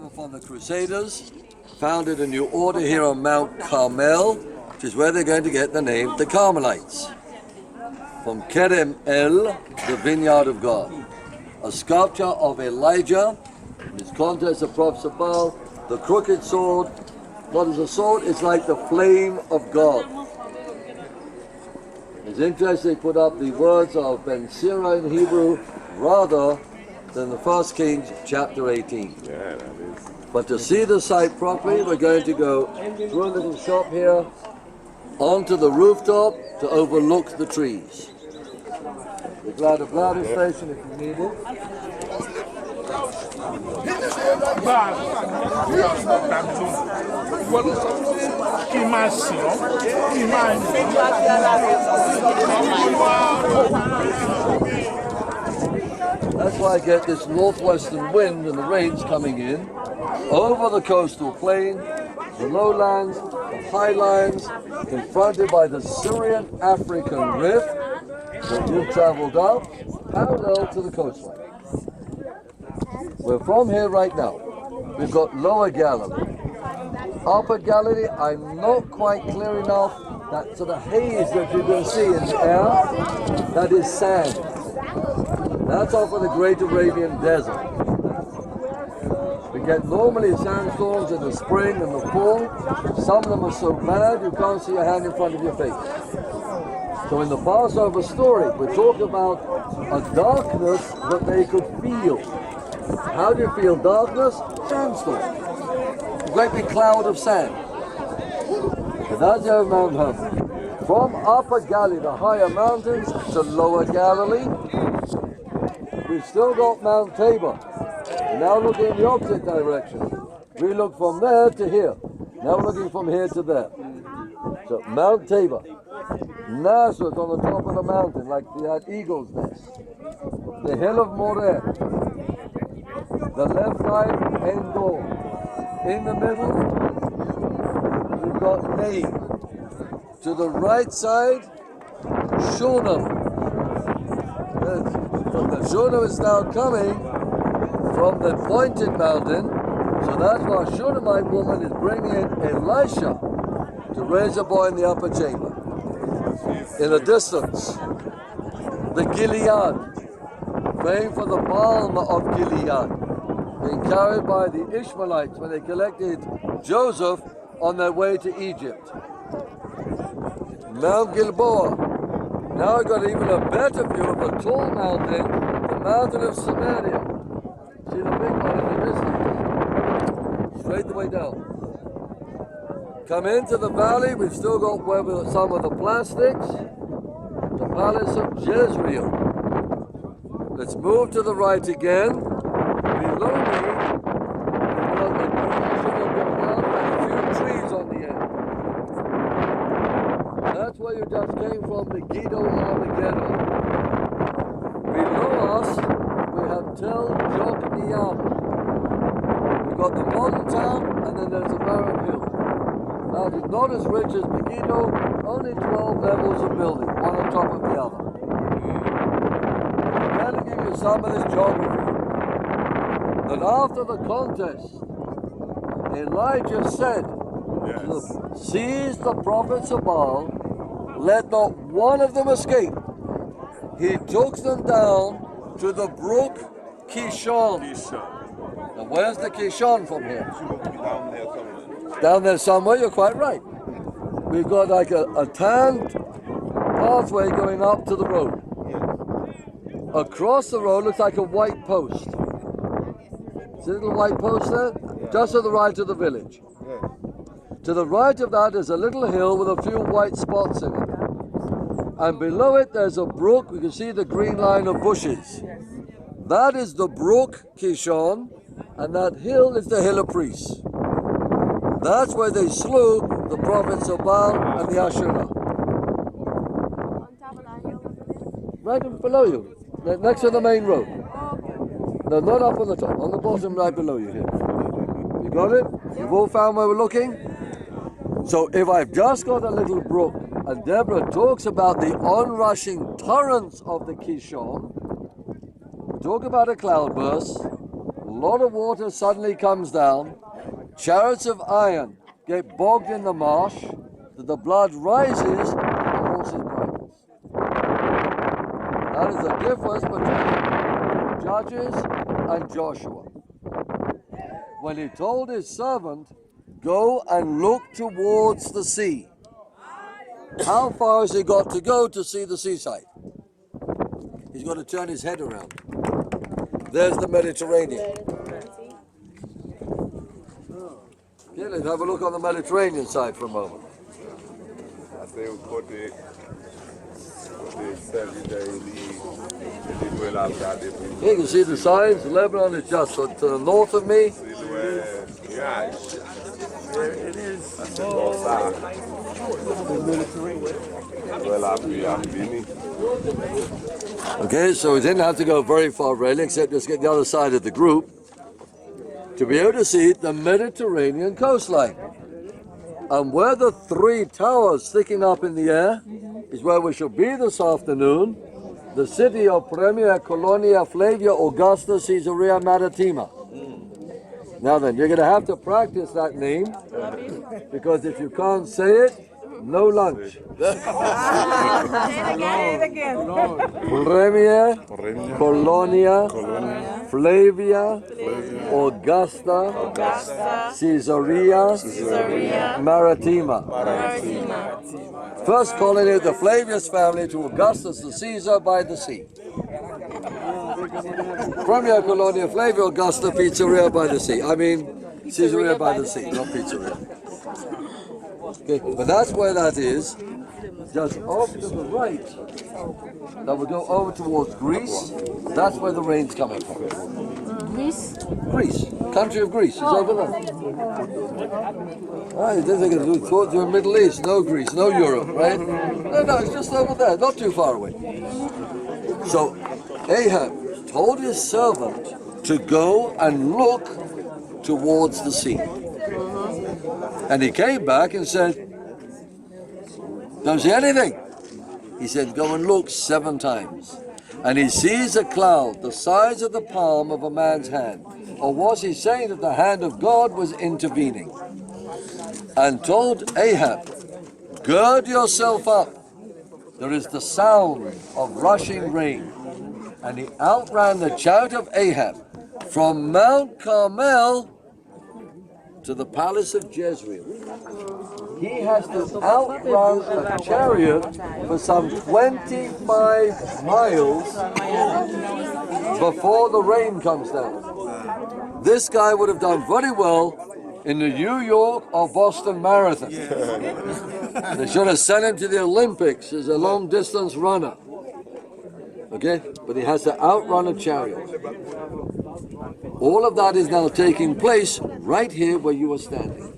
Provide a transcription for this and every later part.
over from the Crusaders, founded a new order here on Mount Carmel, which is where they're going to get the name the Carmelites. From Carmel, the vineyard of God. A sculpture of Elijah, his contest of prophets of Baal, the crooked sword. What is a sword? It's like the flame of God. It's interesting they put up the words of Ben Sira in Hebrew rather than the 1 Kings chapter 18. Yeah, that is. But to see the site properly, we're going to go through a little shop here, onto the rooftop to overlook the trees. We've got a bladder station if you need it. That's why I get this northwestern wind and the rains coming in over the coastal plain, the lowlands, the highlands, confronted by the Syrian-African rift that you've traveled up, parallel to the coastline. We're from here right now. We've got Lower Galilee. Upper Galilee, I'm not quite clear enough. That sort of haze that you can see in the air, that is sand. That's off of the Great Arabian Desert. We get normally sandstorms in the spring and the fall. Some of them are so bad you can't see your hand in front of your face. So in the Passover story, we're talking about a darkness that they could feel. How do you feel darkness? Sandstorm. A great big cloud of sand. So that's over Mount Hermon. From Upper Galilee, the higher mountains, to Lower Galilee, we've still got Mount Tabor. Now looking in the opposite direction. We look from there to here. Now we're looking from here to there. So Mount Tabor. Nazareth on the top of the mountain, like that eagle's nest. The hill of Moreh. The left side, Endor. In the middle, we've got Nain. To the right side, Shunem. The Shunem is now coming from the pointed mountain, so that's why a Shunammite woman is bringing in Elisha to raise a boy in the upper chamber. In the distance, the Gilead, famed for the balm of Gilead, being carried by the Ishmaelites when they collected Joseph on their way to Egypt. Mount Gilboa. Now we've got even a better view of a tall mountain, the mountain of Samaria. See the big one in the distance? Straight the way down. Come into the valley, we've still got where we got some of the plastics, the palace of Jezreel. Let's move to the right again. Below me, we've got the going out and a few trees on the end. That's where you just came from, the Giddo Armageddon. Below us, we have Tel Jokneam. We've got the modern town, and then there's a barren hill. Now it's not as rich as Megiddo, only 12 levels of building, one on top of the other. I'm going to give you some of this geography. That after the contest, Elijah said, seize the prophets of Baal, let not one of them escape. He took them down to the brook Kishon. Now where's the Kishon from here? Down there somewhere, you're quite right. We've got like a tanned pathway going up to the road. Across the road looks like a white post. See the little white post there? Just to the right of the village. To the right of that is a little hill with a few white spots in it. And below it there's a brook. We can see the green line of bushes. That is the brook Kishon, and that hill is the hill of priests. That's where they slew the prophets of Baal and the Asherah. Right below you, next to the main road. No, not up on the top, on the bottom right below you here. You got it? You've all found where we're looking? So if I've just got a little brook, and Deborah talks about the onrushing torrents of the Kishon, talk about a cloudburst, lot of water suddenly comes down, chariots of iron get bogged in the marsh, that the blood rises to the horses' bridles. That is the difference between Judges and Joshua. When he told his servant, go and look towards the sea. How far has he got to go to see the seaside? He's got to turn his head around. There's the Mediterranean. Okay, let's have a look on the Mediterranean side for a moment. Here you can see the signs. Lebanon is just to the north of me. It is. Okay, so we didn't have to go very far really, except just get the other side of the group to be able to see the Mediterranean coastline. And where the three towers sticking up in the air is where we shall be this afternoon, the city of Premia Colonia Flavia Augusta Caesarea Maritima. Now then, you're going to have to practice that name, because if you can't say it, no lunch. Premia Colonia Flavia Augusta Caesarea Maritima. First colony of the Flavius family to Augustus the Caesar by the sea. Premia Colonia Flavia Augusta Pizzeria by the sea. I mean Caesarea by the sea, not pizzeria. Okay, but that's where that is. Just off to the right, that will go over towards Greece. That's where the rain's coming from. Greece? Greece, country of Greece, is over there. Ah, you didn't think it was towards the Middle East, no Greece, no Europe, right? No, it's just over there, not too far away. So Ahab told his servant to go and look towards the sea. And he came back and said, don't see anything. He said, go and look 7 times. And he sees a cloud the size of the palm of a man's hand. Or was he saying that the hand of God was intervening? And told Ahab, gird yourself up. There is the sound of rushing rain. And he outran the chariot of Ahab from Mount Carmel to the palace of Jezreel. He has to outrun a chariot for some 25 miles before the rain comes down. This guy would have done very well in the New York or Boston Marathon. They should have sent him to the Olympics as a long-distance runner. Okay? But he has to outrun a chariot. All of that is now taking place right here where you are standing.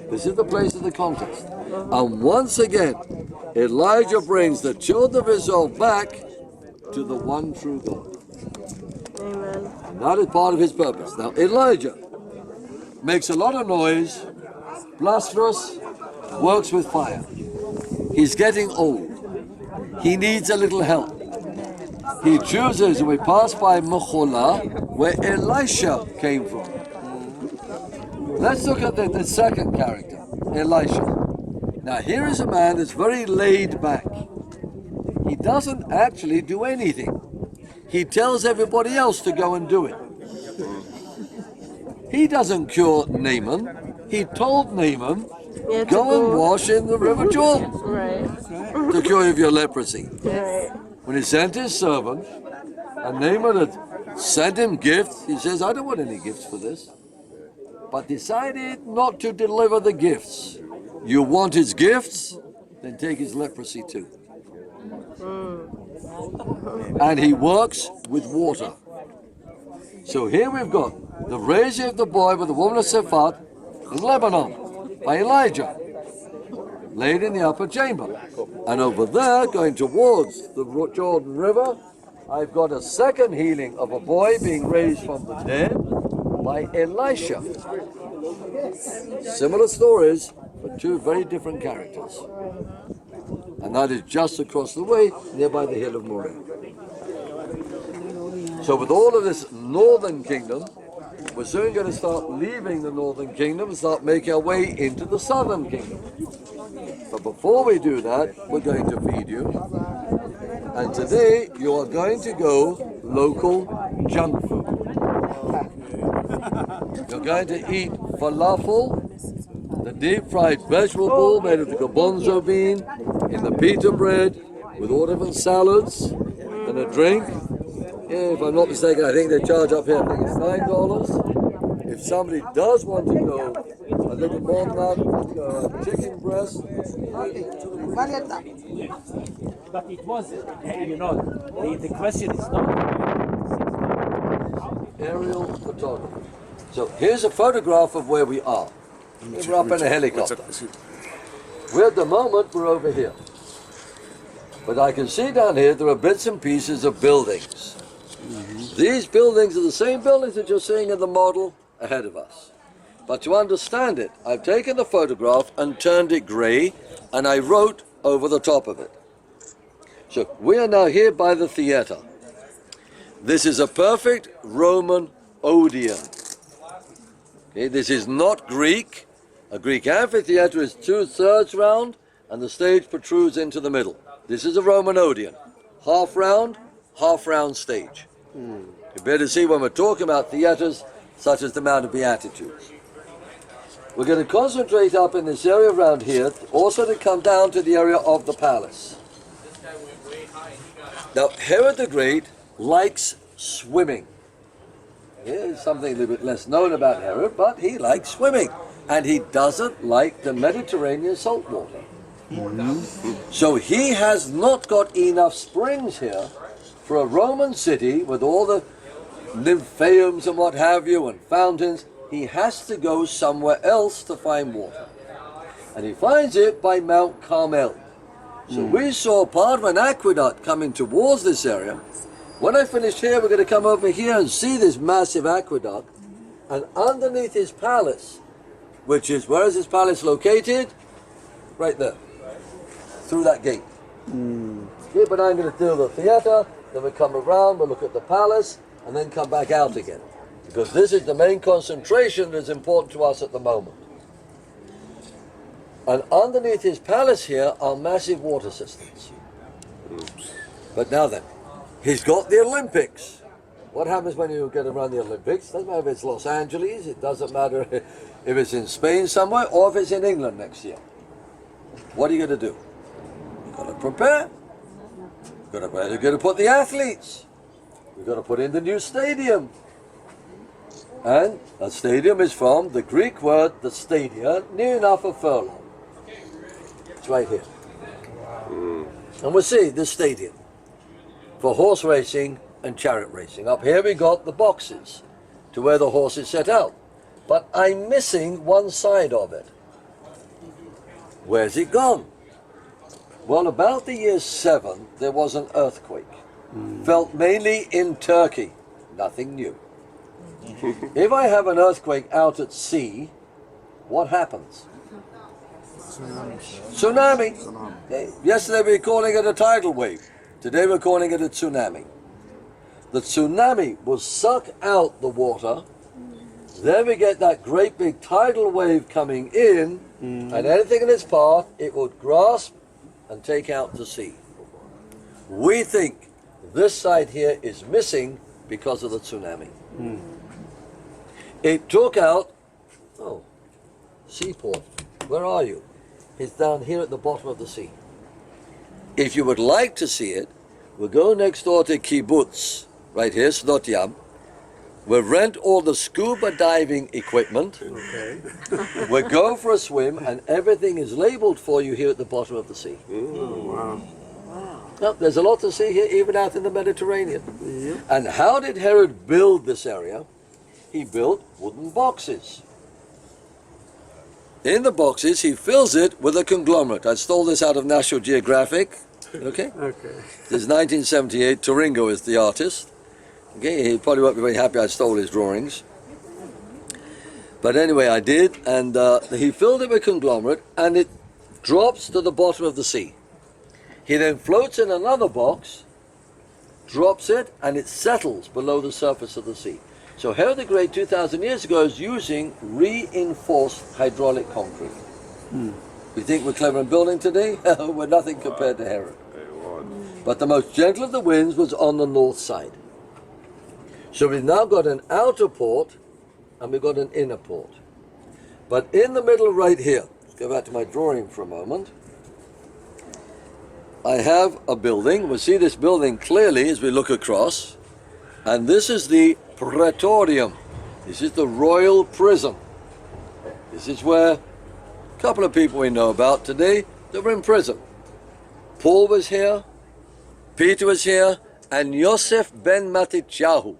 This is the place of the contest. And once again, Elijah brings the children of Israel back to the one true God. Amen. And that is part of his purpose. Now, Elijah makes a lot of noise, blusterous, works with fire. He's getting old. He needs a little help. He chooses, and we pass by Mecholah, where Elisha came from. Let's look at the second character, Elisha. Now here is a man that's very laid back. He doesn't actually do anything. He tells everybody else to go and do it. He doesn't cure Naaman. He told Naaman, go and wash in the river Jordan to cure you of your leprosy. Right. When he sent his servant, and Naaman had sent him gifts, he says, I don't want any gifts for this. But decided not to deliver the gifts. You want his gifts? Then take his leprosy too. And he works with water. So here we've got the raising of the boy with the woman of Sephat in Lebanon by Elijah, laid in the upper chamber. And over there, going towards the Jordan River, I've got a second healing of a boy being raised from the dead by Elisha. Similar stories, but 2 very different characters. And that is just across the way, nearby the hill of Moriah. So with all of this northern kingdom, we're soon going to start leaving the northern kingdom and start making our way into the southern kingdom. But before we do that, we're going to feed you. And today, you are going to go local junk food. You're going to eat falafel, the deep-fried vegetable bowl made of the garbanzo bean, in the pita bread, with all different salads, and a drink. Yeah, if I'm not mistaken, I think they charge up here, I think it's $9. If somebody does want to go a little more than that, chicken breast. But it was, the question is not. Aerial photography. So here's a photograph of where we are. We're up in a helicopter. We're at the moment, we're over here. But I can see down here there are bits and pieces of buildings. These buildings are the same buildings that you're seeing in the model ahead of us. But to understand it, I've taken the photograph and turned it grey, and I wrote over the top of it. So we are now here by the theater. This is a perfect Roman Odeon. Okay, this is not Greek. A Greek amphitheater is 2/3 round, and the stage protrudes into the middle. This is a Roman Odeon. Half round stage. You better see when we're talking about theaters, such as the Mount of Beatitudes. We're going to concentrate up in this area around here, also to come down to the area of the palace. Now, Herod the Great likes swimming. Here's something a little bit less known about Herod, but he likes swimming. And he doesn't like the Mediterranean salt water. So he has not got enough springs here for a Roman city with all the nymphaeums and what have you and fountains. He has to go somewhere else to find water. And he finds it by Mount Carmel. So we saw part of an aqueduct coming towards this area. When I finished here, we're going to come over here and see this massive aqueduct. And underneath his palace, which is, where is his palace located? Right there, through that gate. Okay, but I'm going to do the theater, then we come around, we'll look at the palace, and then come back out again. Because this is the main concentration that's important to us at the moment. And underneath his palace here are massive water systems. But now then, he's got the Olympics. What happens when you get around the Olympics? Doesn't matter if it's Los Angeles, it doesn't matter if it's in Spain somewhere, or if it's in England next year. What are you going to do? You've got to prepare. You've got to put the athletes. You've got to put in the new stadium. And a stadium is from the Greek word, the stadia, near enough a furlong. It's right here. And we'll see this stadium for horse racing and chariot racing. Up here we got the boxes to where the horses set out. But I'm missing one side of it. Where's it gone? Well, about the year 7, there was an earthquake. Felt mainly in Turkey. Nothing new. If I have an earthquake out at sea, what happens? Tsunami. Yesterday we were calling it a tidal wave. Today we're calling it a tsunami. The tsunami will suck out the water. Then we get that great big tidal wave coming in, and anything in its path, it would grasp and take out to sea. We think this side here is missing because of the tsunami. It took out, seaport. Where are you? It's down here at the bottom of the sea. If you would like to see it, we'll go next door to Kibbutz, right here, Sdotiam. We'll rent all the scuba diving equipment. Okay. We'll go for a swim, and everything is labeled for you here at the bottom of the sea. Wow. Now, there's a lot to see here, even out in the Mediterranean. And how did Herod build this area? He built wooden boxes. In the boxes, he fills it with a conglomerate. I stole this out of National Geographic. Okay? Okay. This is 1978. Turingo is the artist. Okay, he probably won't be very happy I stole his drawings. But anyway, I did, and he filled it with conglomerate, and it drops to the bottom of the sea. He then floats in another box, drops it, and it settles below the surface of the sea. So Herod the Great 2,000 years ago is using reinforced hydraulic concrete. We think we're clever in building today? We're nothing compared to Herod. But the most gentle of the winds was on the north side. So we've now got an outer port and we've got an inner port. But in the middle right here, let's go back to my drawing for a moment. I have a building. We'll see this building clearly as we look across. And this is the Praetorium. This is the royal prison. This is where a couple of people we know about today that were in prison. Paul was here, Peter was here, and Yosef ben Matityahu.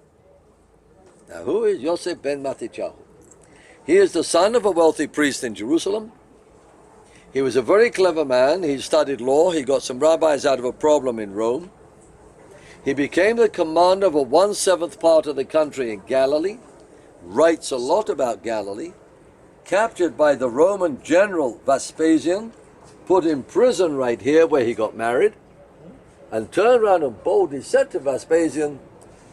Now who is Yosef ben Matityahu? He is the son of a wealthy priest in Jerusalem. He was a very clever man. He studied law. He got some rabbis out of a problem in Rome. He became the commander of a 1/7 part of the country in Galilee, writes a lot about Galilee, captured by the Roman general Vespasian, put in prison right here where he got married, and turned around and boldly said to Vespasian,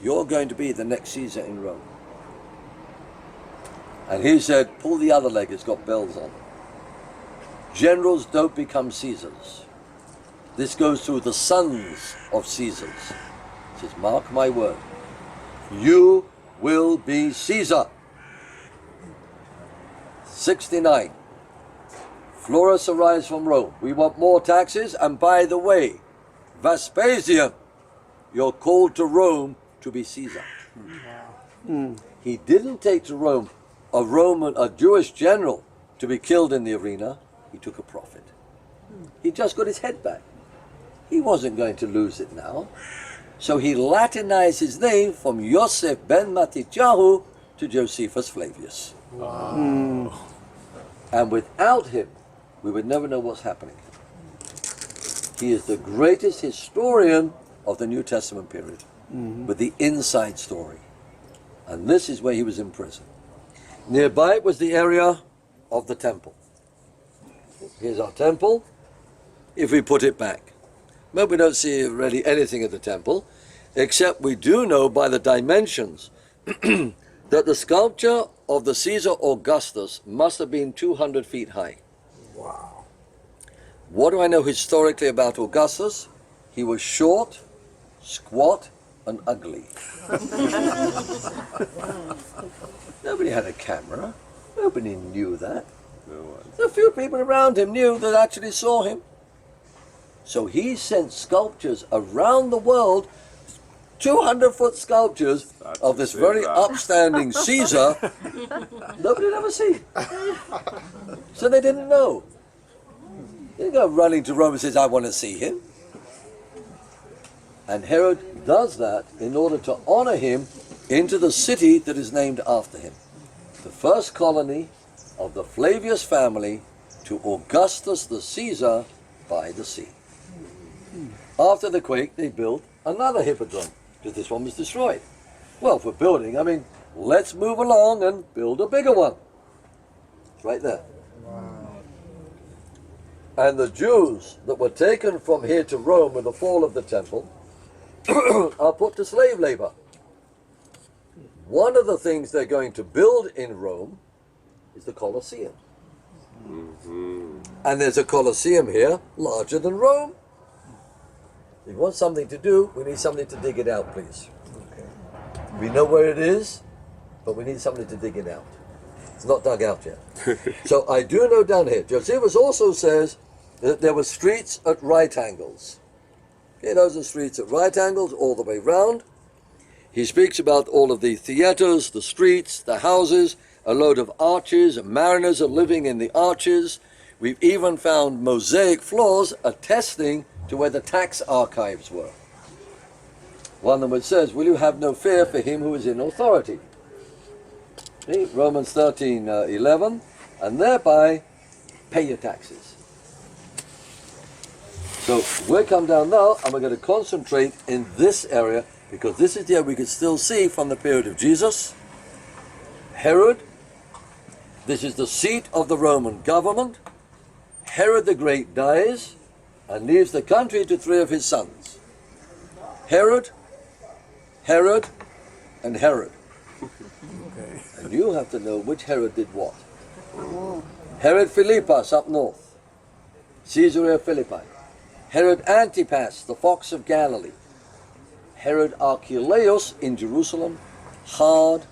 "You're going to be the next Caesar in Rome." And he said, "Pull the other leg, it's got bells on." Generals don't become Caesars. This goes through the sons of Caesars. He says, "Mark my word, you will be Caesar." 69. Florus arrives from Rome. "We want more taxes, and by the way, Vespasian, you're called to Rome to be Caesar." He didn't take to Rome a Jewish general to be killed in the arena. He took a prophet. He just got his head back. He wasn't going to lose it now. So he Latinized his name from Yosef ben Matityahu to Josephus Flavius. And without him, we would never know what's happening. He is the greatest historian of the New Testament period, with the inside story. And this is where he was in prison. Nearby was the area of the temple. Here's our temple, if we put it back. But we don't see really anything of the temple, except we do know by the dimensions that the sculpture of the Caesar Augustus must have been 200 feet high. Wow. What do I know historically about Augustus? He was short, squat, and ugly. Nobody had a camera. Nobody knew that. A few people around him knew that actually saw him. So he sent sculptures around the world, 200-foot sculptures of this very upstanding Caesar. Nobody had ever seen. So they didn't know. They didn't go running to Rome and says, "I want to see him." And Herod does that in order to honor him into the city that is named after him. The first colony of the Flavius family to Augustus the Caesar by the sea. After the quake, they built another hippodrome, because this one was destroyed. Well, for building, I mean, let's move along and build a bigger one. It's right there. And the Jews that were taken from here to Rome with the fall of the temple are put to slave labor. One of the things they're going to build in Rome is the Colosseum. And there's a Colosseum here larger than Rome. If you want something to do, we need somebody to dig it out, please. We know where it is, but we need somebody to dig it out. It's not dug out yet. So I do know down here, Josephus also says that there were streets at right angles. Okay, those are streets at right angles all the way round. He speaks about all of the theaters, the streets, the houses, a load of arches, and mariners are living in the arches. We've even found mosaic floors attesting to where the tax archives were. One of them says, "Will you have no fear for him who is in authority?" See, Romans 13:11, and thereby pay your taxes. So we'll come down now and we're going to concentrate in this area, because this is the area we can still see from the period of Jesus. Herod, this is the seat of the Roman government. Herod the Great dies and leaves the country to 3 of his sons. Herod, Herod and Herod. And you have to know which Herod did what. Herod Philippus up north, Caesarea Philippi. Herod Antipas, the fox of Galilee. Herod Archelaus in Jerusalem, hard,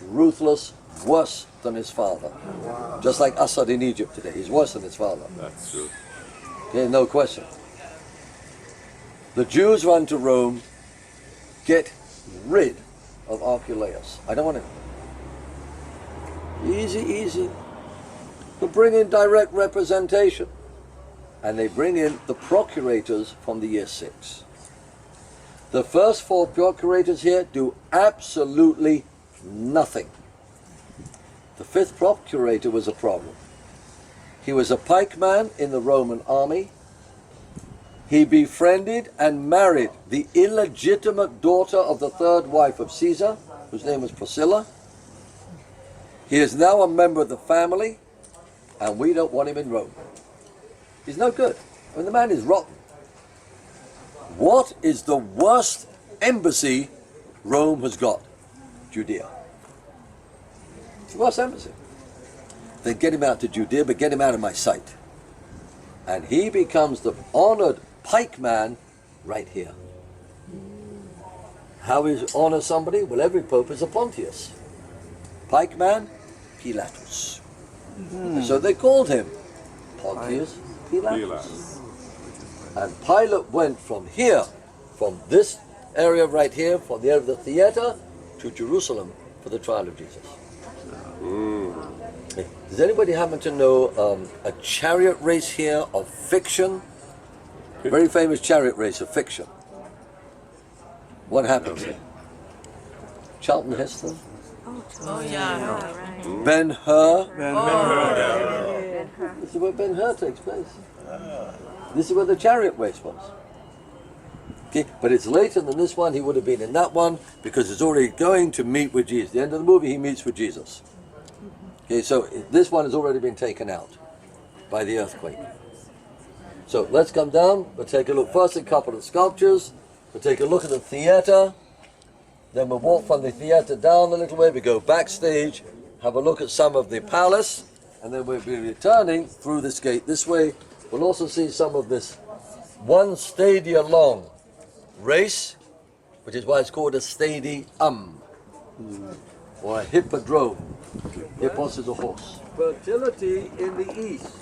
ruthless, worse than his father. Just like Assad in Egypt today, he's worse than his father. That's true. Okay, no question. The Jews run to Rome, get rid of Archelaus. I don't want it. Easy. To bring in direct representation. And they bring in the procurators from the year 6. The first 4 procurators here do absolutely nothing. The 5th procurator was a problem. He was a pikeman in the Roman army. He befriended and married the illegitimate daughter of the 3rd wife of Caesar, whose name was Priscilla. He is now a member of the family, and we don't want him in Rome. He's no good. I mean, the man is rotten. What is the worst embassy Rome has got? Judea. It's the worst embassy. Then get him out to Judea, but get him out of my sight. And he becomes the honored pikeman right here. How is honor somebody? Well, every pope is a Pontius. Pikeman, Pilatus. And so they called him Pontius Pilatus. And Pilate went from here, from this area right here, from the area of the theater, to Jerusalem for the trial of Jesus. Does anybody happen to know a chariot race here of fiction? Very famous chariot race of fiction. What happens here? Charlton Heston? Oh, yeah. Ben-Hur? This is where Ben-Hur takes place. This is where the chariot race was. Okay, but it's later than this one. He would have been in that one because it's already going to meet with Jesus. At the end of the movie, he meets with Jesus. Okay, so this one has already been taken out by the earthquake. So let's come down. We'll take a look first at a couple of sculptures. We'll take a look at the theater. Then we'll walk from the theater down a little way. We go backstage, have a look at some of the palace, and then we'll be returning through this gate this way. We'll also see some of this 1 stadia long race, which is why it's called a stadium, or a hippodrome. Hippos is a horse. Fertility in the east.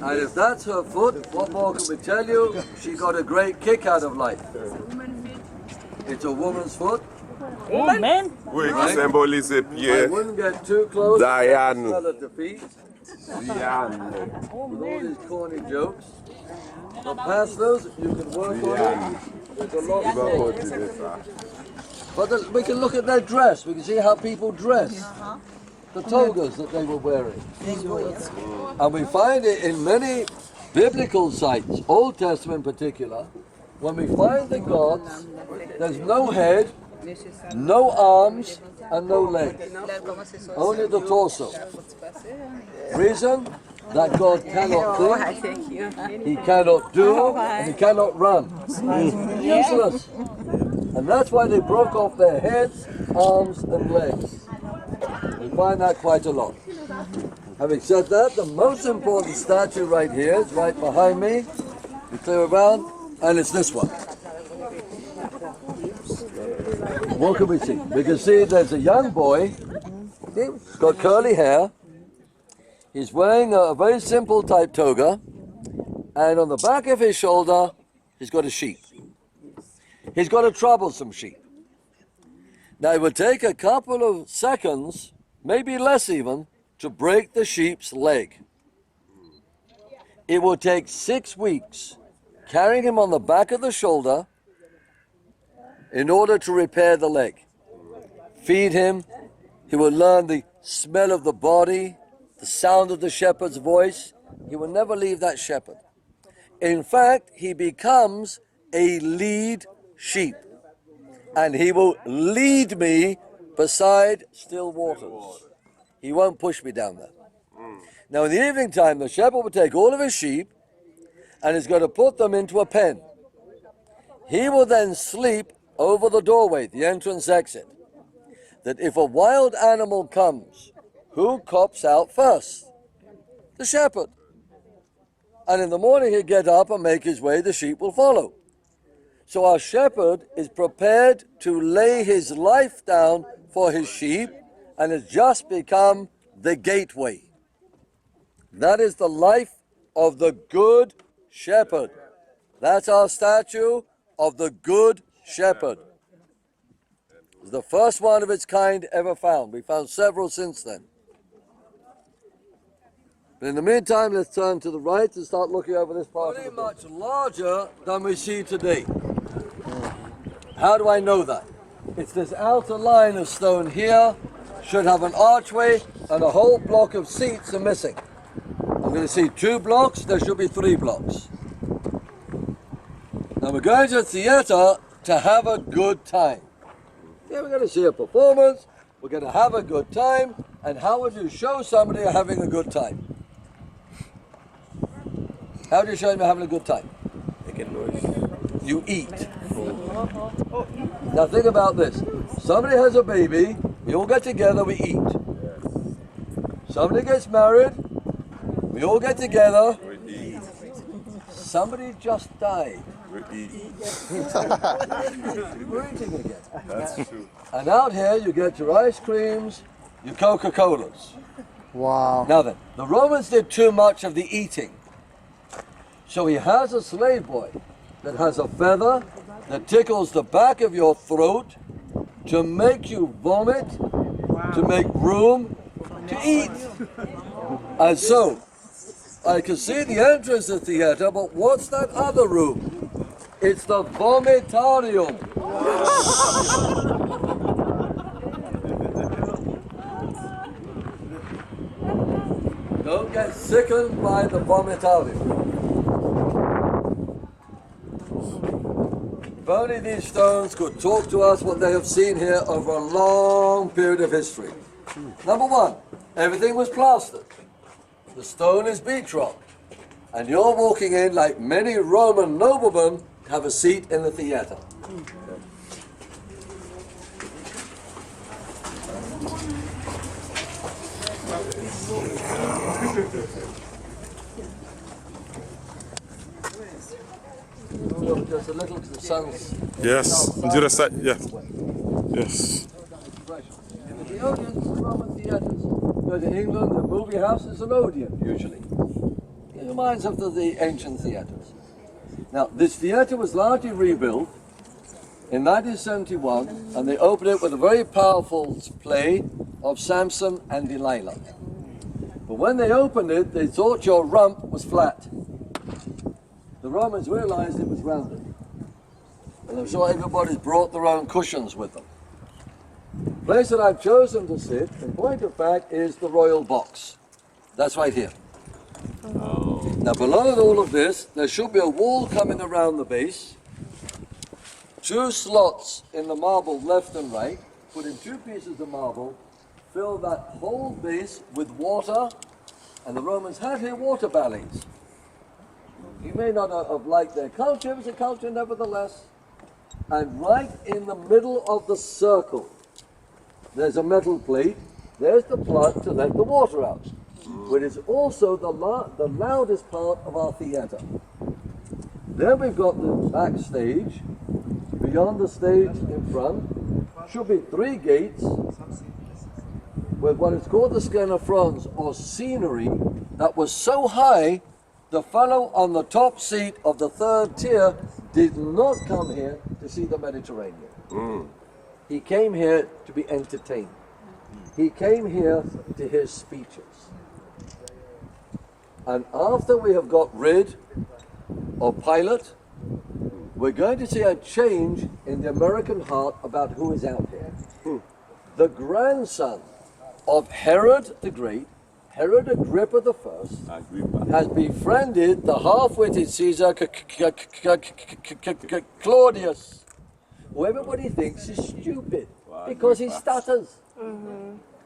And if that's her foot, what more can we tell you? She got a great kick out of life. It's a woman's foot. Amen. Oui, qui symbolise I pied. wouldn't get too close. Diane. Smell at the feet. With all these corny jokes. So past those, you can work on it. There's a lot more. But we can look at their dress. We can see how people dress. The togas that they were wearing. And we find it in many biblical sites, Old Testament in particular, when we find the gods, there's no head, no arms, and no legs. Only the torso. Reason? That God cannot think, He cannot do, and He cannot run. Useless. And that's why they broke off their heads, arms, and legs. We find that quite a lot. Having said that, the most important statue right here is right behind me. We clear around, and it's this one. What can we see? We can see there's a young boy. He's got curly hair. He's wearing a very simple type toga. And on the back of his shoulder, he's got a sheep. He's got a troublesome sheep. Now it would take a couple of seconds, maybe less even, to break the sheep's leg. It will take 6 weeks carrying him on the back of the shoulder in order to repair the leg. Feed him, he will learn the smell of the body, the sound of the shepherd's voice. He will never leave that shepherd. In fact, he becomes a lead sheep, and he will lead me beside still waters. He won't push me down there. Now in the evening time, the shepherd will take all of his sheep and is going to put them into a pen. He will then sleep over the doorway, the entrance exit, that if a wild animal comes, who cops out first? The shepherd. And in the morning he'd get up and make his way, the sheep will follow. So our shepherd is prepared to lay his life down for his sheep and has just become the gateway. That is the life of the good shepherd. That's our statue of the good shepherd. It's the first one of its kind ever found. We found several since then. But in the meantime, let's turn to the right and start looking over this part. Very much larger than we see today. How do I know that? It's this outer line of stone here, should have an archway, and a whole block of seats are missing. I'm going to see 2 blocks, there should be 3 blocks. Now we're going to the theater to have a good time. Yeah, we're going to see a performance, we're going to have a good time, and how would you show somebody you're having a good time? How do you show them you're having a good time? Making noise. You eat. Now think about this. Somebody has a baby, we all get together, we eat. Somebody gets married, we all get together. We eat. Somebody just died. We eat. We're eating again. That's true. And out here you get your ice creams, your Coca-Colas. Wow. Now then, the Romans did too much of the eating. So he has a slave boy that has a feather that tickles the back of your throat to make you vomit, to make room to eat. And so, I can see the entrance of the theater, but what's that other room? It's the vomitarium. Don't get sickened by the vomitarium. If only these stones could talk to us what they have seen here over a long period of history. Number 1, everything was plastered. The stone is beach rock. And you're walking in like many Roman noblemen have a seat in the theater. Just a little to the sun's. Yes. Do the side. Yeah. Yes. In the Odeons, Roman theatres. Go to England, the movie house is an Odeon, usually. It reminds us of the ancient theatres. Now, this theatre was largely rebuilt in 1971, and they opened it with a very powerful play of Samson and Delilah. But when they opened it, they thought your rump was flat. The Romans realized it was rounded. And I'm sure everybody's brought their own cushions with them. The place that I've chosen to sit, in point of fact, is the royal box. That's right here. Now below all of this, there should be a wall coming around the base. 2 slots in the marble left and right. Put in 2 pieces of marble. Fill that whole base with water. And the Romans had here water valleys. You may not have liked their culture, it was a culture nevertheless. And right in the middle of the circle, there's a metal plate. There's the plug to let the water out. Which is also the loudest part of our theatre. Then we've got the backstage. Beyond the stage in front should be 3 gates with what is called the scenophrons, or scenery, that was so high the fellow on the top seat of the 3rd tier did not come here to see the Mediterranean. He came here to be entertained. He came here to hear speeches. And after we have got rid of Pilate, we're going to see a change in the American heart about who is out here. The grandson of Herod the Great, Herod Agrippa I, has befriended the half-witted Caesar Claudius, who everybody thinks is stupid because he stutters.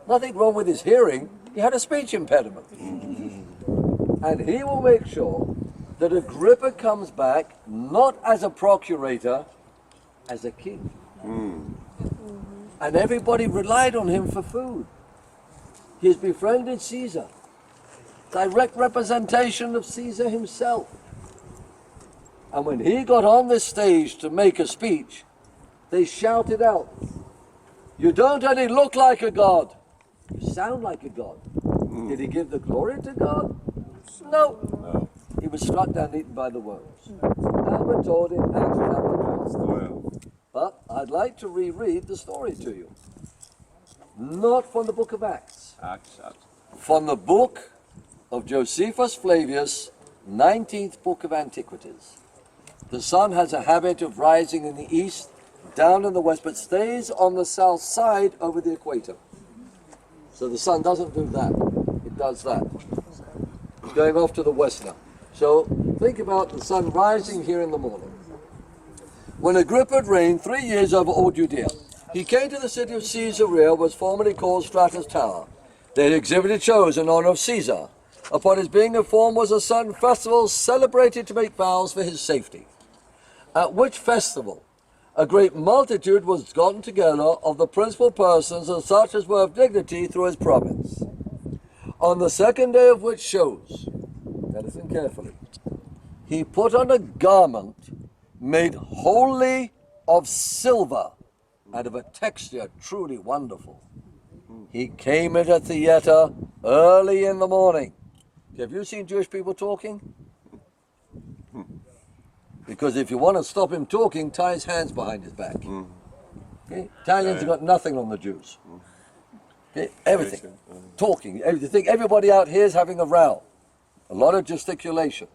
Nothing wrong with his hearing, he had a speech impediment. And he will make sure that Agrippa comes back not as a procurator, as a king. And everybody relied on him for food. He's befriended Caesar. Direct representation of Caesar himself. And when he got on this stage to make a speech, they shouted out, "You don't only look like a god, you sound like a god." Did he give the glory to God? No. He was struck down and eaten by the worms. And we're told in Acts chapter 12. But I'd like to reread the story to you. Not from the book of Acts. From the book of Josephus Flavius, 19th book of Antiquities. The sun has a habit of rising in the east, down in the west, but stays on the south side over the equator. So the sun doesn't do that. It does that. It's going off to the west now. So think about the sun rising here in the morning. When Agrippa had reigned 3 years over all Judea, he came to the city of Caesarea, was formerly called Stratus Tower. They had exhibited shows in honor of Caesar. Upon his being informed was a certain festival celebrated to make vows for his safety. At which festival a great multitude was gotten together of the principal persons and such as were of dignity through his province. On the second day of which shows, now listen carefully, he put on a garment made wholly of silver and of a texture truly wonderful. He came into a theater early in the morning. Have you seen Jewish people talking? Because if you want to stop him talking, tie his hands behind his back. Okay? Italians have got nothing on the Jews. Okay? Everything. Talking. You think everybody out here is having a row. A lot of gesticulation.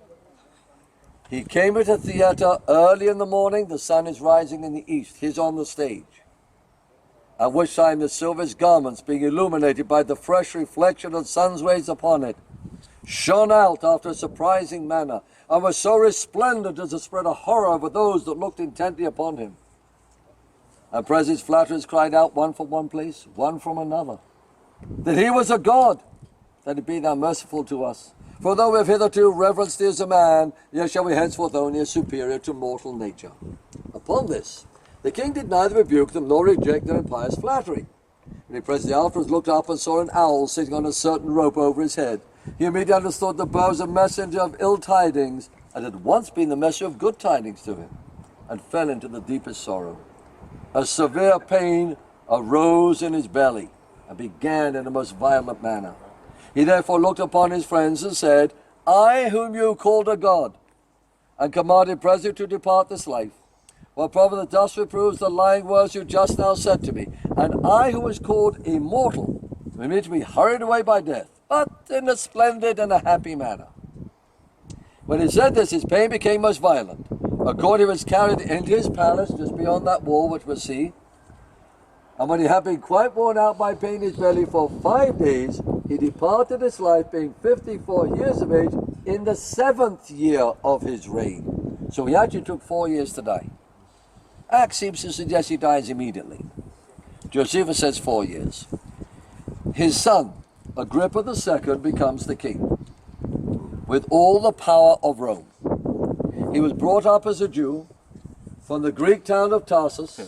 He came into theater early in the morning. The sun is rising in the east. He's on the stage. At which time the silver garments, being illuminated by the fresh reflection of the sun's rays upon it, shone out after a surprising manner, and was so resplendent as to spread a horror over those that looked intently upon him. And present flatterers cried out, one from one place, one from another, that he was a god, that he be thou merciful to us. For though we have hitherto reverenced thee as a man, yet shall we henceforth only as superior to mortal nature. Upon this, the king did neither rebuke them nor reject their impious flattery. When he presently afterwards looked up and saw an owl sitting on a certain rope over his head, he immediately understood the bird was a messenger of ill tidings, and had once been the messenger of good tidings to him, and fell into the deepest sorrow. A severe pain arose in his belly, and began in a most violent manner. He therefore looked upon his friends and said, I whom you called a god, and commanded presently to depart this life, well, prophet, that thus reproves the lying words you just now said to me, and I who was called immortal, will mean to be hurried away by death, but in a splendid and a happy manner. When he said this, his pain became most violent. Accordingly, he was carried into his palace, just beyond that wall which was sea. And when he had been quite worn out by pain in his belly for 5 days, he departed this life, being 54 years of age, in the 7th year of his reign. So he actually took 4 years to die. Acts seems to suggest he dies immediately. Josephus says 4 years. His son, Agrippa II, becomes the king, with all the power of Rome. He was brought up as a Jew from the Greek town of Tarsus,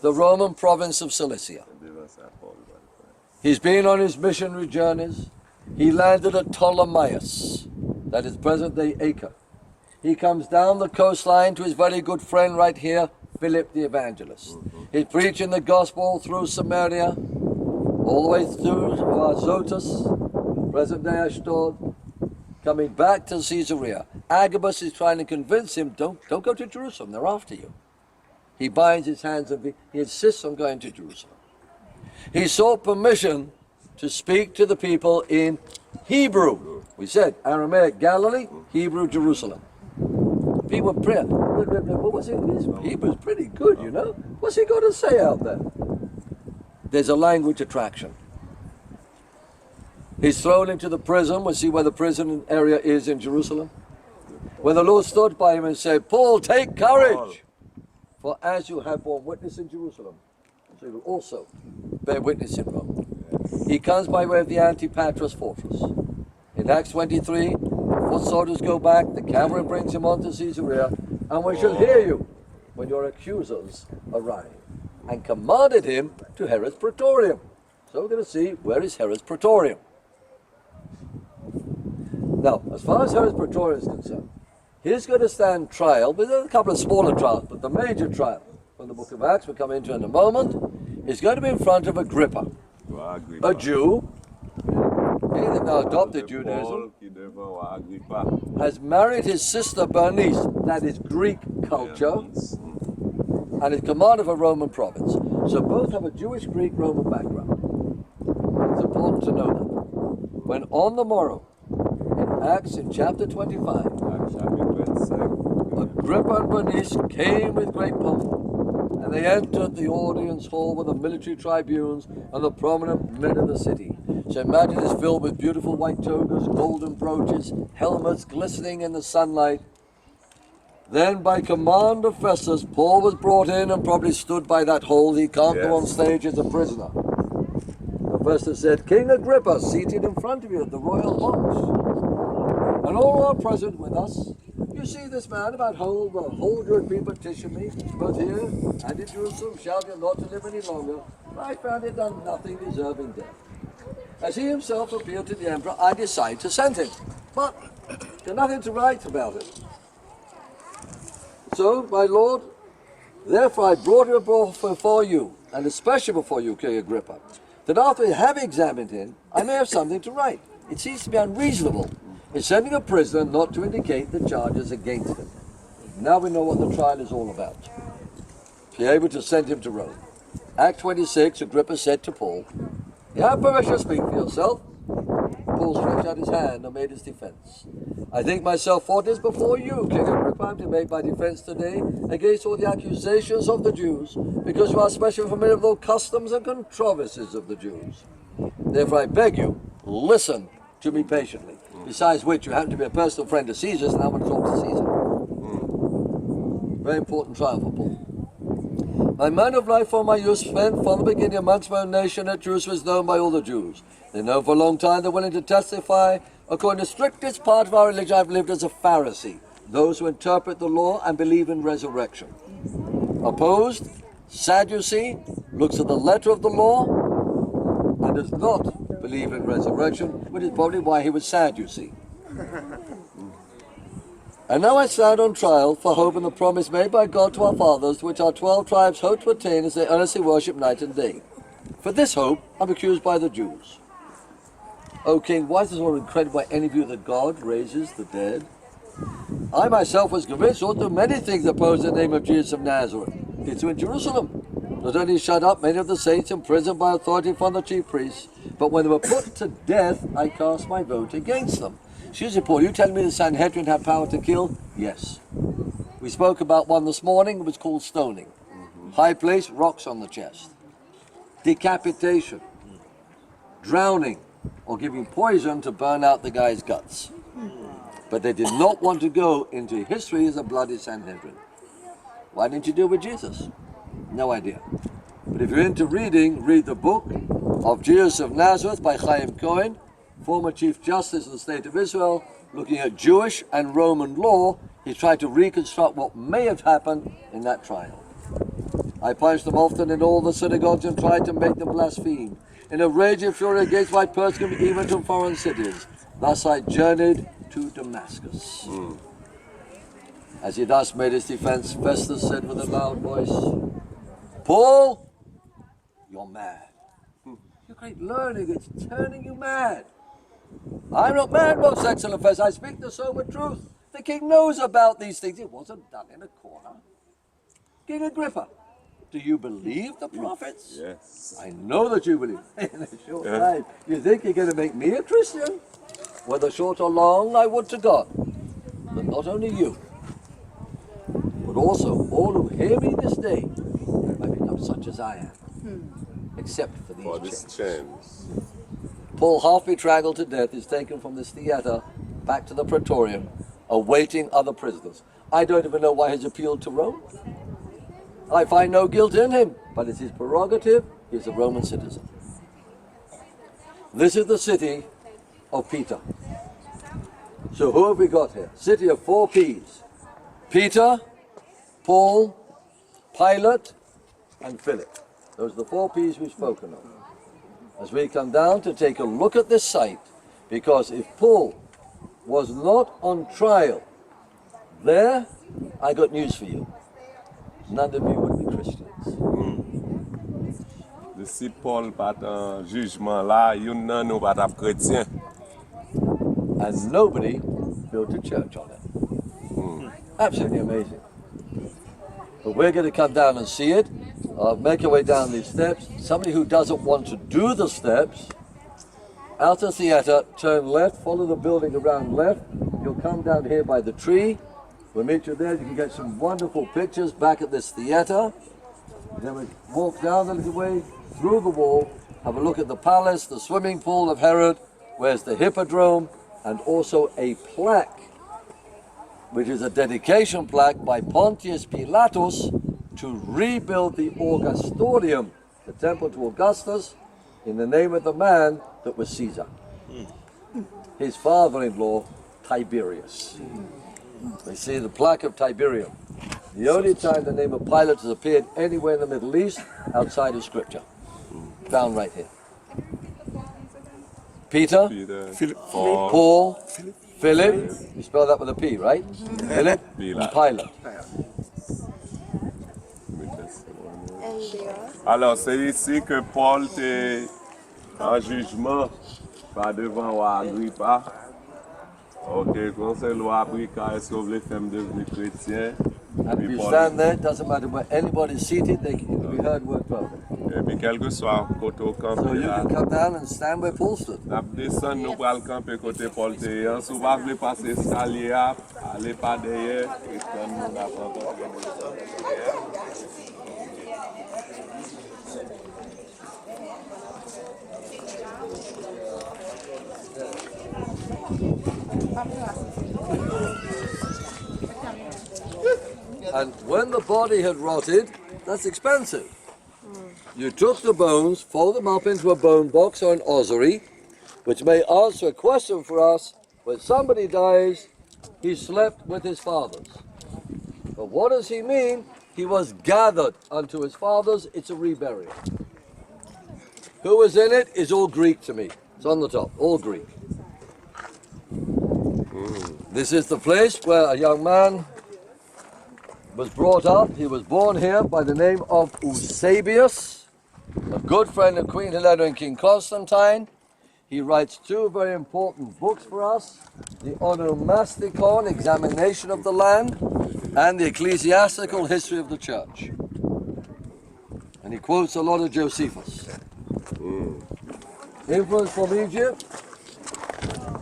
the Roman province of Cilicia. He's been on his missionary journeys. He landed at Ptolemais, that is present-day Acre. He comes down the coastline to his very good friend right here, Philip the Evangelist. He's preaching the gospel through Samaria, all the way through Azotus, present-day Ashdod, coming back to Caesarea. Agabus is trying to convince him, don't go to Jerusalem, they're after you. He binds his hands and he insists on going to Jerusalem. He sought permission to speak to the people in Hebrew. We said Aramaic Galilee, Hebrew Jerusalem. People pray. What was it? His Hebrew's pretty good, you know. What's he got to say out there? There's a language attraction. He's thrown into the prison. We'll see where the prison area is in Jerusalem. When the Lord stood by him and said, Paul, take courage, for as you have borne witness in Jerusalem, so you will also bear witness in Rome. He comes by way of the Antipatris fortress. In Acts 23, the foot soldiers go back, the cavalry brings him on to Caesarea, and we shall hear you. when your accusers arrive, and commanded him to Herod's praetorium. So we're going to see, where is Herod's praetorium? Now, as far as Herod's praetorium is concerned, he's going to stand trial, but there's a couple of smaller trials, but the major trial from the book of Acts we'll come into in a moment, is going to be in front of Agrippa, a Jew. He that now adopted Judaism, has married his sister Bernice, that is Greek culture, and is commander of a Roman province. So both have a Jewish, Greek, Roman background. It's important to know that. When on the morrow, in Acts in chapter 25, Agrippa and Bernice came with great pomp, and they entered the audience hall with the military tribunes and the prominent men of the city. So imagine it's filled with beautiful white togas, golden brooches, helmets glistening in the sunlight. Then by command of Festus, Paul was brought in and probably stood by that hole. He can't go on stage as a prisoner. And Festus said, King Agrippa, seated in front of you at the royal lodge, and all are present with us. You see this man about whole Jewish people petition me, both here and in Jerusalem, shouting not to live any longer. I found it done nothing deserving death. As he himself appealed to the emperor, I decided to send him. But there's nothing to write about it. So, my lord, therefore I brought him before you, and especially before you, King Agrippa, that after you have examined him, I may have something to write. It seems to be unreasonable in sending a prisoner not to indicate the charges against him. Now we know what the trial is all about. Be able to send him to Rome. Act 26, Agrippa said to Paul, you have permission to speak for yourself. Paul stretched out his hand and made his defense. I think myself fought this before you, King Agrippa, to make my defense today against all the accusations of the Jews, because you are especially familiar with all customs and controversies of the Jews. Therefore I beg you, listen to me patiently. Besides which, you happen to be a personal friend of Caesar's, and I want to talk to Caesar. Very important trial for Paul. My manner of life from my youth spent from the beginning amongst my own nation at Jerusalem is known by all the Jews. They know for a long time they're willing to testify. According to the strictest part of our religion, I've lived as a Pharisee, those who interpret the law and believe in resurrection. Opposed, Sadducee, looks at the letter of the law and does not believe in resurrection, which is probably why he was sad, you see. And now I stand on trial for hope in the promise made by God to our fathers, which our 12 tribes hope to attain as they earnestly worship night and day. For this hope, I'm accused by the Jews. O King, why is it so incredible by any of you that God raises the dead? I myself was convinced ought to do many things opposed in the name of Jesus of Nazareth. It's in Jerusalem. Not only shut up many of the saints imprisoned by authority from the chief priests, but when they were put to death, I cast my vote against them. Excuse me, Paul, you telling me the Sanhedrin had power to kill? Yes. We spoke about one this morning. It was called stoning. High place, rocks on the chest. Decapitation. Drowning. Or giving poison to burn out the guy's guts. But they did not want to go into history as a bloody Sanhedrin. Why didn't you deal with Jesus? No idea. But if you're into reading, read the book of Jesus of Nazareth by Chaim Cohen, former Chief Justice of the State of Israel, looking at Jewish and Roman law. He tried to reconstruct what may have happened in that trial. I punished them often in all the synagogues and tried to make them blaspheme. In a rage of fury against my persecution, even to foreign cities. Thus I journeyed to Damascus. As he thus made his defense, Festus said with a loud voice, Paul, you're mad. Your great learning, it's turning you mad. I'm not mad, most excellent Festus. I speak the sober truth. The king knows about these things. It wasn't done in a corner. King Agrippa, do you believe the prophets? Yes. I know that you believe. In a short time, you think you're going to make me a Christian? Whether short or long, I would to God. But not only you, but also all who hear me this day, I become such as I am, except for these chains. Paul, half bedraggled to death, is taken from this theater back to the Praetorium, awaiting other prisoners. I don't even know why he's appealed to Rome. I find no guilt in him, but it's his prerogative. He's a Roman citizen. This is the city of Peter. So who have we got here? City of 4 P's. Peter, Paul, Pilate, and Philip. Those are the 4 P's we've spoken of. As we come down to take a look at this site, because if Paul was not on trial there, I got news for you. None of you would be Christians. Si Paul pat en jugement là, yon nan nou pat ap chrétien. And nobody built a church on it. Absolutely amazing. But we're going to come down and see it. Make our way down these steps. Somebody who doesn't want to do the steps, outer theater, turn left, follow the building around left. You'll come down here by the tree. We'll meet you there. You can get some wonderful pictures back at this theater. Then we walk down a little way through the wall, have a look at the palace, the swimming pool of Herod, where's the hippodrome, and also a plaque, which is a dedication plaque by Pontius Pilatus to rebuild the Augustorium, the temple to Augustus, in the name of the man that was Caesar. His father-in-law, Tiberius. We see the plaque of Tiberium. The only time the name of Pilate has appeared anywhere in the Middle East outside of Scripture. Found right here. Peter, Philip, Paul, Philip, you spell that with a P, right? Philip, and Pilate. Alors, c'est ici que Paul était en jugement, pas devant roi Agrippa. Ok, quand c'est loi Agrippa, est-ce que vous voulez faire devenir chrétien? And if you stand there, it doesn't matter where anybody's seated, they can be heard word 12. Et puis, quel que soit côté au camp, So you can come down and stand where Paul stood. la descente, nous prenons le camp côté Paul Théan. Si vous voulez passer escalier, allez pas derrière, et quand nous avons And when the body had rotted, that's expensive. You took the bones, fold them up into a bone box or an ossuary, which may answer a question for us. When somebody dies, he slept with his fathers. But what does he mean? He was gathered unto his fathers. It's a reburial. Who was in it is all Greek to me. It's on the top, all Greek. This is the place where a young man was brought up. He was born here by the name of Eusebius, a good friend of Queen Helena and King Constantine. He writes 2 very important books for us, the Onomasticon, Examination of the Land, and the Ecclesiastical History of the Church. And he quotes a lot of Josephus. Influence from Egypt.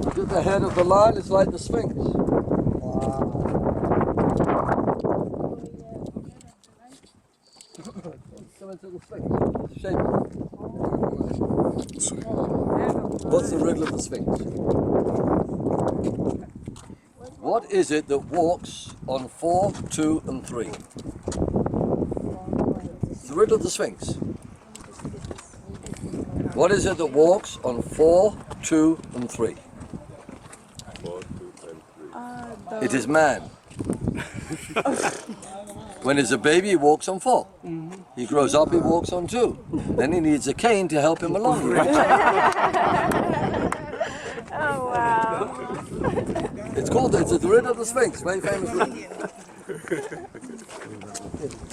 Look at the head of the line, it's like the Sphinx. What's the riddle of the Sphinx? What is it that walks on 4, 2, and 3? It's the riddle of the Sphinx. What is it that walks on 4, 2, and 3? 4, 2, and 3. It is man. When he's a baby, he walks on 4. He grows up, he walks on 2. Then he needs a cane to help him along. Oh, wow. It's the riddle of the Sphinx, very famous riddle.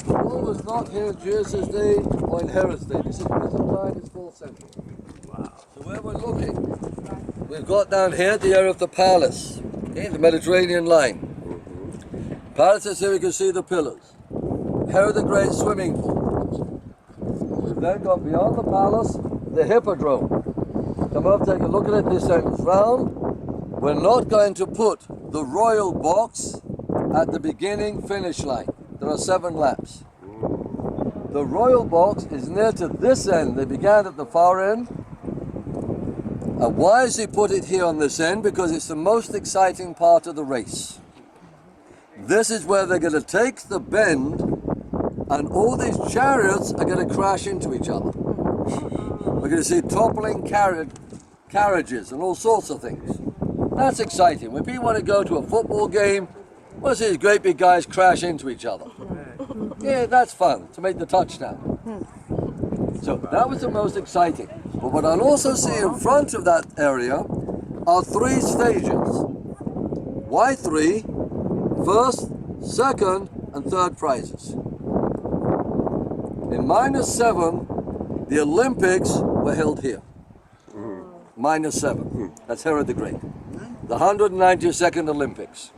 Paul was not here in Jesus' day or in Herod's day. This is Byzantine, it's 4th century. Wow. So where we're looking, we've got down here the area of the palace, okay, the Mediterranean line. Palace is here, we can see the pillars. Herod the Great swimming pool. We've then got beyond the palace, the hippodrome. Come up, take a look at it this ends round. We're not going to put the royal box at the beginning finish line. There are 7 laps. The royal box is near to this end. They began at the far end. And why has he put it here on this end? Because it's the most exciting part of the race. This is where they're going to take the bend and all these chariots are going to crash into each other. We're going to see toppling carriages and all sorts of things. That's exciting. When people want to go to a football game, we'll see these great big guys crash into each other. Yeah, that's fun, to make the touchdown. So that was the most exciting. But what I'll also see in front of that area are 3 stages. Why 3? First, second, and third prizes. In -7, the Olympics were held here. -7. That's Herod the Great. The 192nd Olympics.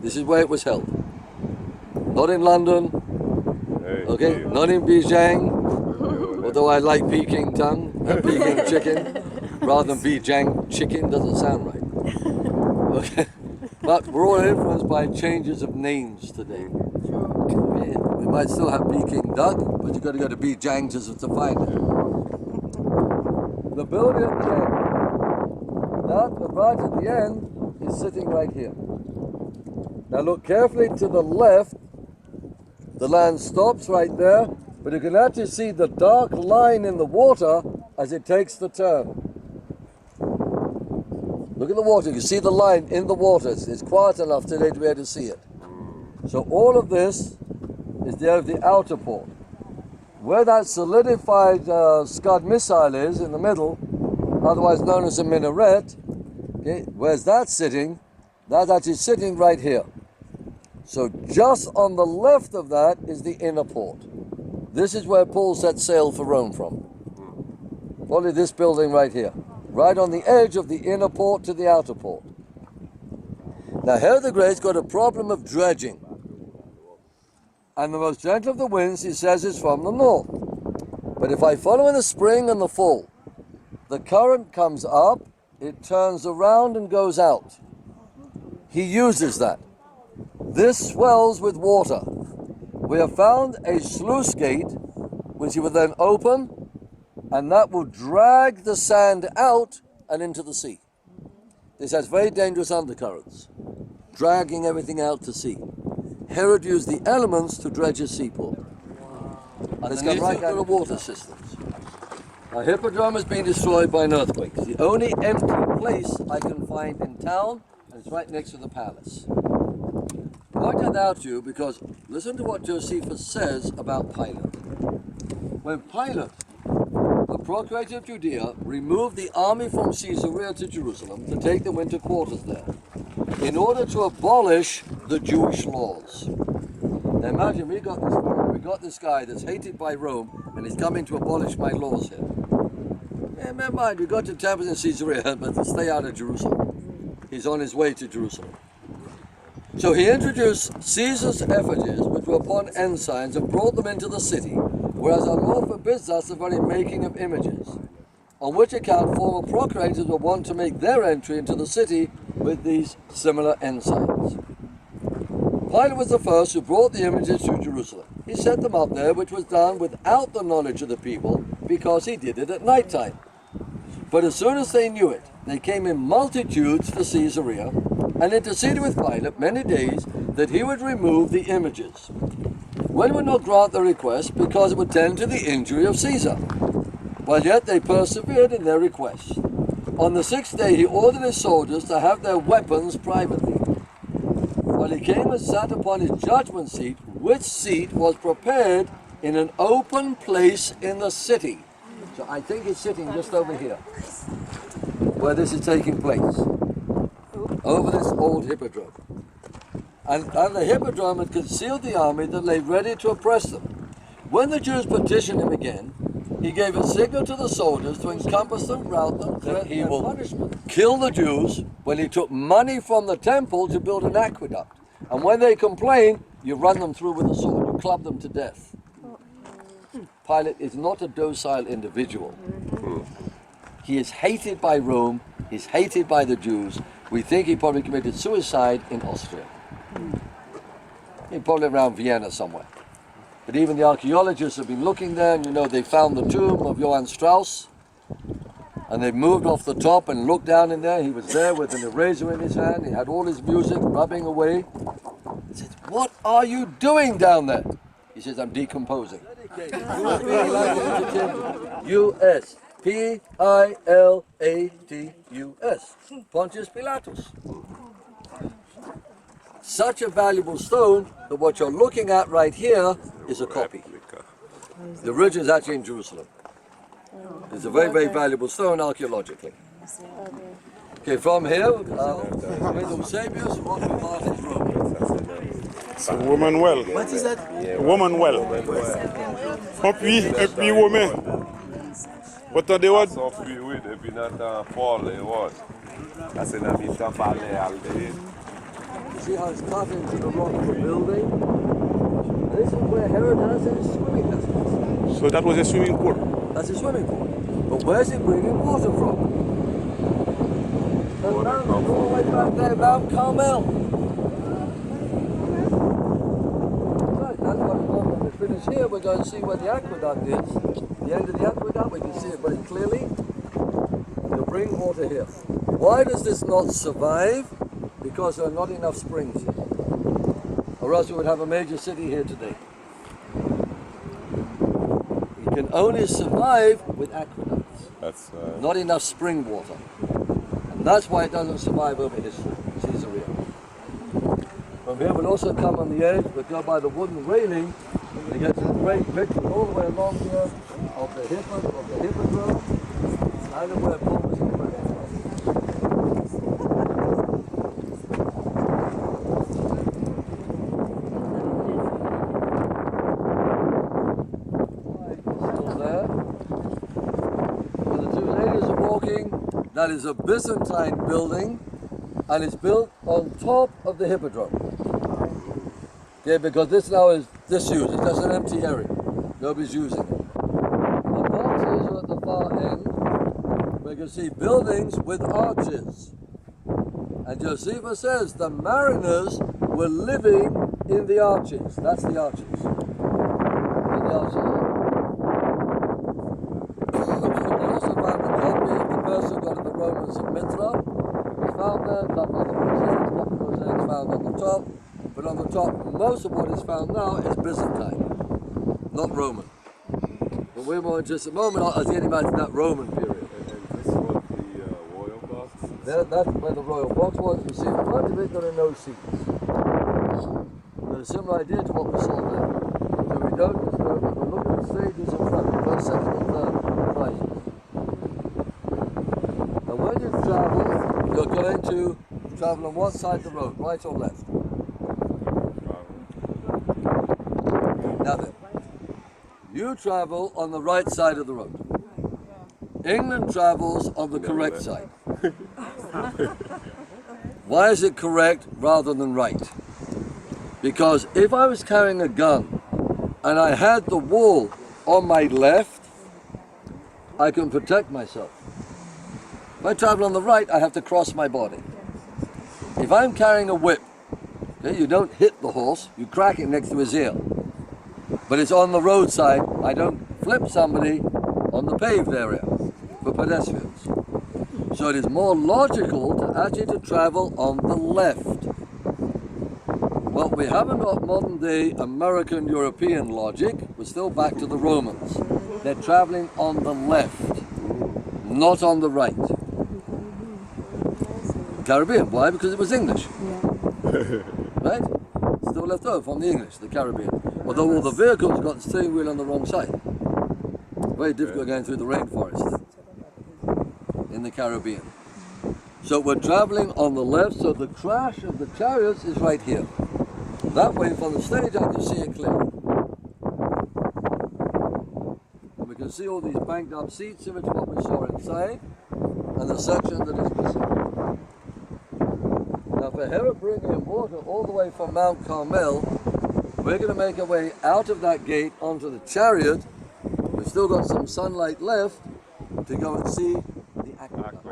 This is where it was held. Not in London, okay, not in Beijing, although I like Peking tongue, Peking chicken, rather than Beijing chicken, doesn't sound right. Okay, but we're all influenced by changes of names today. We might still have Peking duck, but you've got to go to Beijing to find it. The building at the end, that right at the end, is sitting right here. Now look carefully to the left. The land stops right there, but you can actually see the dark line in the water as it takes the turn. Look at the water, you see the line in the water. It's quiet enough today to be able to see it. So all of this is there of the outer port. Where that solidified Scud missile is in the middle, otherwise known as a minaret, okay, where's that sitting? That's actually sitting right here. So just on the left of that is the inner port. This is where Paul set sail for Rome from. Probably this building right here. Right on the edge of the inner port to the outer port. Now Herod the Great's got a problem of dredging. And the most gentle of the winds, he says, is from the north. But if I follow in the spring and the fall, the current comes up, it turns around and goes out. He uses that. This swells with water. We have found a sluice gate, which he will then open, and that will drag the sand out and into the sea. This has very dangerous undercurrents, dragging everything out to sea. Herod used the elements to dredge his seaport. And it's got right down the water systems. Our hippodrome has been destroyed by an earthquake. It's the only empty place I can find in town, and it's right next to the palace. I point that out to you because listen to what Josephus says about Pilate. When Pilate, the procurator of Judea, removed the army from Caesarea to Jerusalem to take them into quarters there, in order to abolish the Jewish laws. Now imagine we got this guy that's hated by Rome, and he's coming to abolish my laws here. Yeah, never mind, we got to temples in Caesarea, but to stay out of Jerusalem. He's on his way to Jerusalem. So he introduced Caesar's effigies, which were upon ensigns, and brought them into the city, whereas our law forbids us the very making of images, on which account former procurators were wont to make their entry into the city with these similar ensigns. Pilate was the first who brought the images to Jerusalem. He set them up there, which was done without the knowledge of the people, because he did it at night time. But as soon as they knew it, they came in multitudes to Caesarea, and interceded with Pilate many days that he would remove the images. One would not grant the request, because it would tend to the injury of Caesar. While yet they persevered in their request. On the 6th day he ordered his soldiers to have their weapons privately. While he came and sat upon his judgment seat, which seat was prepared in an open place in the city. So I think he's sitting just over here, where this is taking place, over this old hippodrome. And the hippodrome had concealed the army that lay ready to oppress them. When the Jews petitioned him again, he gave a signal to the soldiers to encompass them, rout them, threaten them, and punishment. Kill the Jews when he took money from the temple to build an aqueduct. And when they complain, you run them through with a sword, you club them to death. Pilate is not a docile individual. He is hated by Rome, he's hated by the Jews. We think he probably committed suicide in Austria. He's probably around Vienna somewhere. But even the archaeologists have been looking there, and you know they found the tomb of Johann Strauss, and they moved off the top and looked down in there. He was there with an eraser in his hand. He had all his music rubbing away. He said, "What are you doing down there?" He says, "I'm decomposing." U.S. Pilatus. Pontius Pilatus. such a valuable stone that what you're looking at right here is a copy. The original is actually in Jerusalem. It's a very, very valuable stone archaeologically. Okay, from here, with Eusebius, what we pass is Rome. It's a woman well. What is that? Woman well. Et puis woman. What are they what? S'enfuit, oui, depuis notre fall, et what? Là, c'est dans mi-temps par les Aldéens. You see how it's cut into the rock of the building? This is where Herod has his swimming lessons. So that was a swimming pool. That's his swimming pool. But where's he bringing water from? All the way back there, Mount Carmel. Right, that's what we want. When we finish here, we're going to see where the aqueduct is. The end of the aqueduct, we can see it very clearly. They'll bring water here. Why does this not survive? Because there are not enough springs here. Or else we would have a major city here today. It can only survive with aqueducts. That's Not enough spring water. And that's why it doesn't survive over history, Caesarea. From here we'll also come on the edge, we'll go by the wooden railing, and get some great pictures all the way along here of the hippodrome, and of where Paul was in the That is a Byzantine building, and it's built on top of the hippodrome. Okay, because this now is disused. It's just an empty area. Nobody's using it. The boxes are at the far end, where you can see buildings with arches. And Josephus says the mariners were living in the arches. That's the arches. Where the arches are. Romans of Mithra is found there, a couple of mosaics found on the top, but on the top, most of what is found now is Byzantine, not Roman. But we're more interested at the moment as getting back to that Roman period. And this was the royal box? That's where the royal box was. You see, in front of it, there are no seats. But a similar idea to what we saw there. So we don't disturb, but we look at the stages in front, the first, second, and third prizes. When you travel, you're going to travel on one side of the road, right or left? Now then, you travel on the right side of the road. England travels on the correct side. Why is it correct rather than right? Because if I was carrying a gun and I had the wall on my left, I can protect myself. If I travel on the right, I have to cross my body. If I'm carrying a whip, okay, you don't hit the horse, you crack it next to his ear. But it's on the roadside, I don't flip somebody on the paved area for pedestrians. So it is more logical to actually to travel on the left. Well, we haven't got modern day American European logic, we're still back to the Romans. They're traveling on the left, not on the right. Caribbean. Why? Because it was English. Right? Still left over from the English, the Caribbean. Although all the vehicles got the steering wheel on the wrong side. Very difficult going through the rainforest in the Caribbean. So we're traveling on the left, so the crash of the chariots is right here. That way from the stage I can see it clearly. And we can see all these banked up seats similar to what we saw inside, and the section that is missing. Now for Herod bringing in water all the way from Mount Carmel, we're going to make our way out of that gate onto the chariot. We've still got some sunlight left to go and see the aqueduct.